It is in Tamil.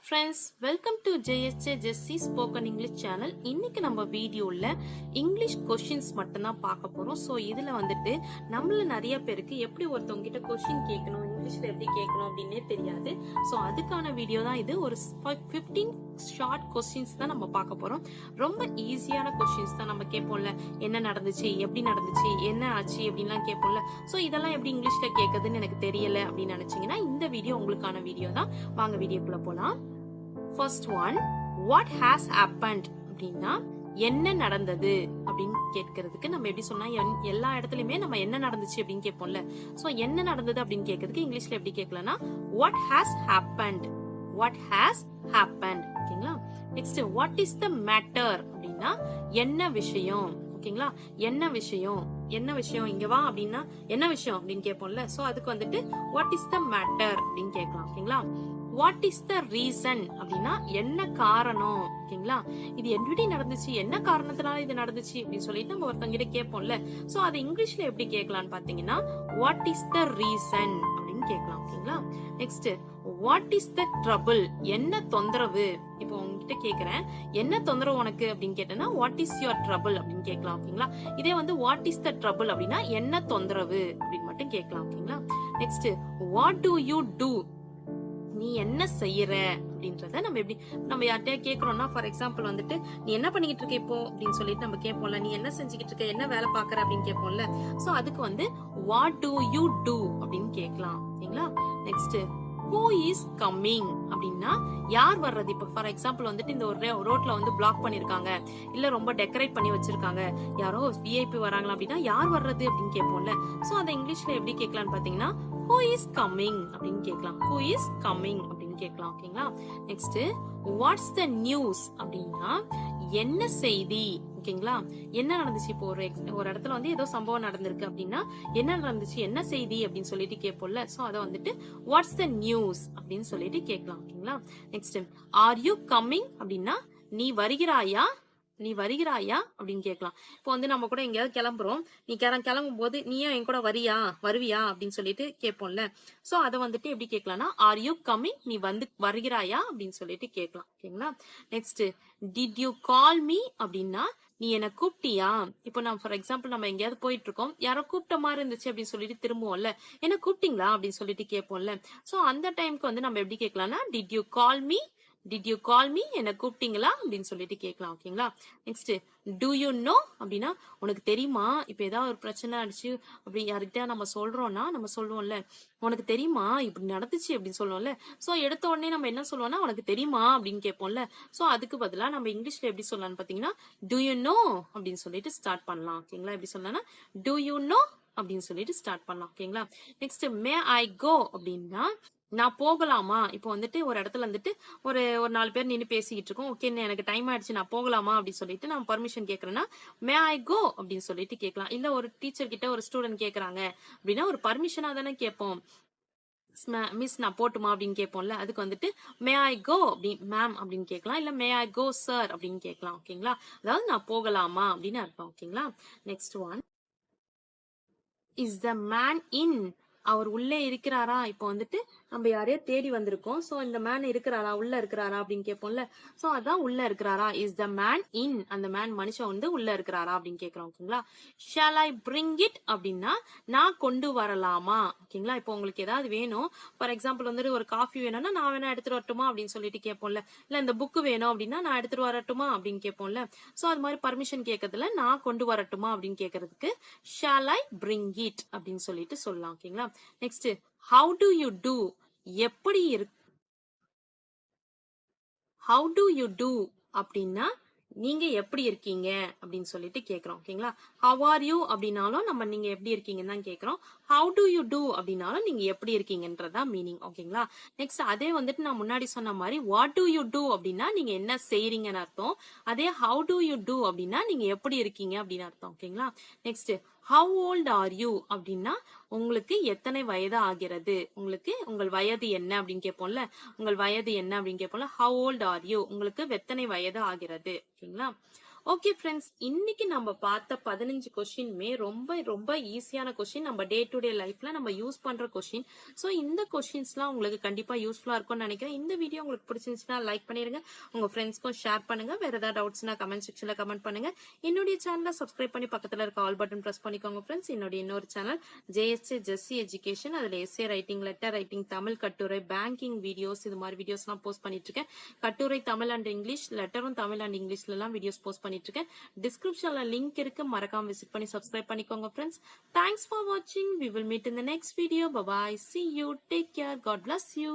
Friends, welcome to JSJ Jessie spoken English channel. இன்னைக்கு நம்ம வீடியோல இங்கிலீஷ் கொஸ்டின்ஸ் மட்டும்தான் பார்க்க போறோம். ஸோ இதுல வந்துட்டு நம்மள நிறைய பேருக்கு எப்படி ஒருத்தவங்க கிட்ட கொஸ்டின் கேட்கணும், இங்கிலீஷ்ல எப்படி கேட்கணும் அப்படின்னே தெரியாது. ஸோ அதுக்கான வீடியோ தான் இது. ஒரு 15 ஷார்ட் கொஸ்டின்ஸ் தான் நம்ம பார்க்க போறோம். ரொம்ப ஈஸியான கொஸ்டின்ஸ் தான். நம்ம கேட்போம்ல, என்ன நடந்துச்சு, எப்படி நடந்துச்சு, என்ன ஆச்சு அப்படின்லாம் கேட்போம்ல. ஸோ இதெல்லாம் எப்படி இங்கிலீஷ்ல கேட்கறதுன்னு எனக்கு தெரியல அப்படின்னு நினைச்சீங்கன்னா இந்த வீடியோ உங்களுக்கான வீடியோ தான். வாங்க வீடியோக்குள்ள போலாம். First one, what has happened அப்படின்னா என்ன நடந்தது அப்படின்னு கேட்கறதுக்கு நம்ம எப்படி சொன்னா, எல்லா இடத்துலயுமே நம்ம என்ன நடந்துச்சு அப்படின்னு கேட்போம்ல. சோ என்ன நடந்தது அப்படின்னு கேட்கறதுக்கு இங்கிலீஷ்ல எப்படி கேட்கலாம்னா what has happened, what has happened. ஓகேங்களா. Next, what is the matter அப்படின்னா என்ன விஷயம். ஓகேங்களா. என்ன விஷயம், என்ன விஷயம், இங்க வா அப்படின்னா என்ன விஷயம் அப்படின்னு கேட்போம்ல. சோ அதுக்கு வந்துட்டு வாட் இஸ் த மேட்டர் அப்படின்னு கேட்கலாம். ஓகேங்களா. வாட் இஸ் த ரீசன் அப்படின்னா என்ன காரணம். ஓகேங்களா. இது எப்படி நடந்துச்சு, என்ன காரணத்தினால இது நடந்துச்சு அப்படின்னு சொல்லிட்டு நம்ம ஒருத்தவங்க கிட்ட கேட்போம்ல. சோ அது இங்கிலீஷ்ல எப்படி கேட்கலாம்னு பாத்தீங்கன்னா வாட் இஸ் த ரீசன் அப்படின்னு கேட்கலாம். ஓகேங்களா. Next, what is the trouble, என்ன தொந்தரவு. இப்போ உங்ககிட்ட கேக்குறேன், என்ன தொந்தரவு உனக்கு அப்படின்னு கேட்டேன்னா வாட் இஸ் யுவர் ட்ரபிள் அப்படின்னு கேட்கலாம். ஓகேங்களா. இதே வந்து வாட் இஸ் த ட்ரபிள் அப்படின்னா என்ன தொந்தரவு அப்படின்னு மட்டும் கேட்கலாம். ஓகேங்களா. Next, what do you do, நீ என்ன செய்யற அப்படின்றத நம்ம எப்படி நம்ம யார்கிட்டயா கேக்குறோம்னா, ஃபார் எக்ஸாம்பிள் வந்துட்டு நீ என்ன பண்ணிக்கிட்டு இருக்க இப்போ அப்படின்னு சொல்லிட்டு நம்ம கேட்போம்ல. நீ என்ன செஞ்சுக்கிட்டு இருக்க, என்ன வேலை பாக்குற அப்படின்னு கேட்போம்ல. சோ அதுக்கு வந்து வாட் டு யூ டூ அப்படின்னு கேட்கலாம். ஓகேங்களா. நெக்ஸ்ட், who is coming அப்படின்னா யார் வர்றது. இப்ப ஃபார் எக்ஸாம்பிள் வந்துட்டு இந்த ஒரு ரோட்ல வந்து பிளாக் பண்ணிருக்காங்க, இல்ல ரொம்ப டெக்கரேட் பண்ணி வச்சிருக்காங்க, யாரோ விஐபி வராங்களா அப்படின்னா யார் வர்றது அப்படின்னு கேட்போம்ல. சோ அதை இங்கிலீஷ்ல எப்படி கேட்கலாம்னு பாத்தீங்கன்னா who is coming அப்படின்னு கேட்கலாம். who is coming அப்படின்னு கேட்கலாம். ஓகேங்களா. நெக்ஸ்ட், what's the news அப்படின்னா என்ன செய்தி. ஓகேங்களா. என்ன நடந்துச்சு, இப்போ ஒரு இடத்துல வந்து ஏதோ சம்பவம் நடந்திருக்கு அப்படின்னா என்ன நடந்துச்சு, என்ன செய்தி அப்படின்னு சொல்லிட்டு கேட்போம்ல. சோ அதை வந்துட்டு வாட்ஸ் த நியூஸ் அப்படின்னு சொல்லிட்டு கேட்கலாம். ஓகேங்களா. நெக்ஸ்ட், ஆர் யூ கம்மிங் அப்படின்னா நீ வருகிறாயா, நீ வருகிறாயா அப்படின்னு கேட்கலாம். இப்போ வந்து நம்ம கூட எங்கேயாவது கிளம்புறோம், நீ கிளம்பும் போது நீயும் என் கூட வருவியா அப்படின்னு சொல்லிட்டு கேட்போம்ல. சோ அதை வந்துட்டு எப்படி கேட்கலாம்னா ஆர் யூ கம்மிங், நீ வந்து வருகிறாயா அப்படின்னு சொல்லிட்டு கேட்கலாம். ஓகேங்களா. Next, did you call me அப்படின்னா நீ என்ன கூப்பிட்டியா. இப்போ நான் ஃபார் எக்ஸாம்பிள் நம்ம எங்கேயாவது போயிட்டு இருக்கோம், யாரோ கூப்பிட்ட மாதிரி இருந்துச்சு அப்படின்னு சொல்லிட்டு திரும்புவோம்ல, என்ன கூப்பிட்டீங்களா அப்படின்னு சொல்லிட்டு கேட்போம்ல. சோ அந்த டைம்க்கு வந்து நம்ம எப்படி கேட்கலாம்னா did you call me, did you call me, என்ன கூப்பிட்டீங்களா அப்படின்னு சொல்லிட்டு கேட்கலாம். ஓகேங்களா. நெக்ஸ்ட், டூ யூ நோ அப்படின்னா உனக்கு தெரியுமா. இப்ப ஏதாவது ஒரு பிரச்சனை ஆயிடுச்சு அப்படி யாருக்கிட்ட நம்ம சொல்றோம்னா நம்ம சொல்லுவோம்ல, உனக்கு தெரியுமா இப்படி நடந்துச்சு அப்படின்னு சொல்லுவோம்ல. சோ எடுத்த உடனே நம்ம என்ன சொல்லுவோம்னா உனக்கு தெரியுமா அப்படின்னு கேட்போம்ல. சோ அதுக்கு பதிலா நம்ம இங்கிலீஷ்ல எப்படி சொல்லலாம்னு பாத்தீங்கன்னா டூ யூ நோ அப்படின்னு சொல்லிட்டு ஸ்டார்ட் பண்ணலாம். ஓகேங்களா. எப்படி சொல்லலாம்னா டூ யூ நோ அப்படின்னு சொல்லிட்டு ஸ்டார்ட் பண்ணலாம். ஓகேங்களா. நெக்ஸ்ட், மே ஐ கோ அப்படின்னா நான் போகலாமா. இப்போ வந்துட்டு ஒரு இடத்துல வந்துட்டு ஒரு 4 பேர் நின்று பேசிக்கிட்டு இருக்கோம். ஓகே, எனக்கு டைம் ஆயிடுச்சு, நான் போகலாமா அப்படின்னு சொல்லிட்டு நான் பர்மிஷன் கேட்கறேன்னா மே ஐ கோ அப்படின்னு சொல்லிட்டு கேட்கலாம். இல்ல ஒரு டீச்சர் கிட்ட ஒரு ஸ்டூடெண்ட் கேட்கறாங்க அப்படின்னா ஒரு பர்மிஷனா தானே கேட்போம். மிஸ் நான் போட்டுமா அப்படின்னு கேட்போம்ல. அதுக்கு வந்துட்டு மே ஐ கோ அப்படி மேம் அப்படின்னு கேட்கலாம், இல்ல மே ஐ கோ சார் அப்படின்னு கேட்கலாம். ஓகேங்களா. அதாவது நான் போகலாமா அப்படின்னு அர்த்தம். ஓகேங்களா. Next one, is the man in, அவர் உள்ளே இருக்கிறாரா. இப்போ வந்துட்டு நம்ம யாரையோ தேடி வந்திருக்கோம். சோ இந்த மேன் இருக்கிறாரா, உள்ள இருக்கிறாரா அப்படின்னு கேட்போம்ல. சோ அதான் உள்ள இருக்கிறாரா. இஸ் த மேன் இன், அந்த மேன் மனுஷன் வந்து உள்ள இருக்கிறாரா அப்படின்னு கேட்கிறோம். ஓகேங்களா. ஷால் ஐ பிரிங் இட் அப்படின்னா நான் கொண்டு வரலாமா. ஓகேங்களா. இப்போ உங்களுக்கு ஏதாவது வேணும், ஃபார் எக்ஸாம்பிள் வந்துட்டு ஒரு காஃபி வேணும்னா நான் வேணா எடுத்துட்டு வரட்டுமா அப்படின்னு சொல்லிட்டு கேட்போம்ல. இல்ல இந்த புக் வேணும் அப்படின்னா நான் எடுத்துட்டு வரட்டுமா அப்படின்னு கேட்போம்ல. சோ அது மாதிரி பர்மிஷன் கேட்கறதுல நான் கொண்டு வரட்டுமா அப்படின்னு கேட்கறதுக்கு ஷால் ஐ பிரிங் இட் அப்படின்னு சொல்லிட்டு சொல்லலாம். ஓகேங்களா. Next, how do you do, எப்படி இருக்கு. ஹவு டு யூ டூ அப்படின்னா நீங்க எப்படி இருக்கீங்க அப்படின்னு சொல்லிட்டு கேக்குறோம். ஓகேங்களா. ஹவ் ஆர் யூ அப்படின்னாலும் நம்ம நீங்க எப்படி இருக்கீங்கன்னு தான் கேக்குறோம். ஹவு டு யூ டூ அப்படின்னாலும் நீங்க எப்படி இருக்கீங்கன்றதா மீனிங். ஓகேங்களா. நெக்ஸ்ட், அதே வந்துட்டு நான் முன்னாடி சொன்ன மாதிரி வாட் டு யூ டூ அப்படின்னா நீங்க என்ன செய்றீங்கன்னு அர்த்தம். அதே ஹவு டு யூ டூ அப்படின்னா நீங்க எப்படி இருக்கீங்க அப்படின்னு அர்த்தம். ஓகேங்களா. Next, how old are you அப்படின்னா உங்களுக்கு எத்தனை வயது ஆகிறது, உங்களுக்கு உங்கள் வயது என்ன அப்படின்னு கேட்போம்ல. உங்கள் வயது என்ன அப்படின்னு கேட்போம்ல. ஹவு ஓல்ட் ஆர் யூ, உங்களுக்கு எத்தனை வயது ஆகிறது. ஓகேங்களா. ஓகே ஃப்ரெண்ட்ஸ், இன்னைக்கு நம்ம பார்த்த 15 கொஸ்டின்மே ரொம்ப ரொம்ப ஈஸியான கொஸ்டின். நம்ம டே டு டே லைஃப்ல நம்ம யூஸ் பண்ற கொஸ்டின். ஸோ இந்த கொஸ்டின்ஸ்லாம் உங்களுக்கு கண்டிப்பா யூஸ்ஃபுல்லா இருக்கும்னு நினைக்கிறேன். இந்த வீடியோ உங்களுக்கு பிடிச்சிருந்துச்சுன்னா லைக் பண்ணிருங்க, உங்க ஃப்ரெண்ட்ஸ்க்கும் ஷேர் பண்ணுங்க. வேற ஏதாவது டவுட்ஸ்னா கமெண்ட் செக்ஷன்ல கமெண்ட் பண்ணுங்க. என்னுடைய சேனலை சப்ஸ்கிரைப் பண்ணி பக்கத்துல இருக்க ஆல் பட்டன் பிரஸ் பண்ணிக்கோங்க ஃப்ரெண்ட்ஸ். என்னுடைய இன்னொரு சேனல் ஜேஎஸ்ஏ ஜெஸ்ஸி எஜுகேஷன். அதுல S A writing, letter writing, Tamil கட்டுரை, பேங்கிங் வீடியோஸ், இது மாதிரி வீடியோஸ்லாம் போஸ்ட் பண்ணிட்டு இருக்கேன். கட்டுரை தமிழ் அண்ட் இங்கிலீஷ், லெட்டரும் தமிழ் அண்ட் இங்கிலீஷ்ல எல்லாம் வீடியோஸ் போஸ்ட் பண்ணிட்டு இருக்கேன். டிஸ்கிரிப்ஷன்ல லிங்க் இருக்கு, மறக்காம விசிட் பண்ணி சப்ஸ்கிரைப் பண்ணிக்கோங்க ஃப்ரெண்ட்ஸ். தேங்க்ஸ் ஃபார் வாட்சிங். We will meet in the next video. Bye bye. See you. Take care. God bless you.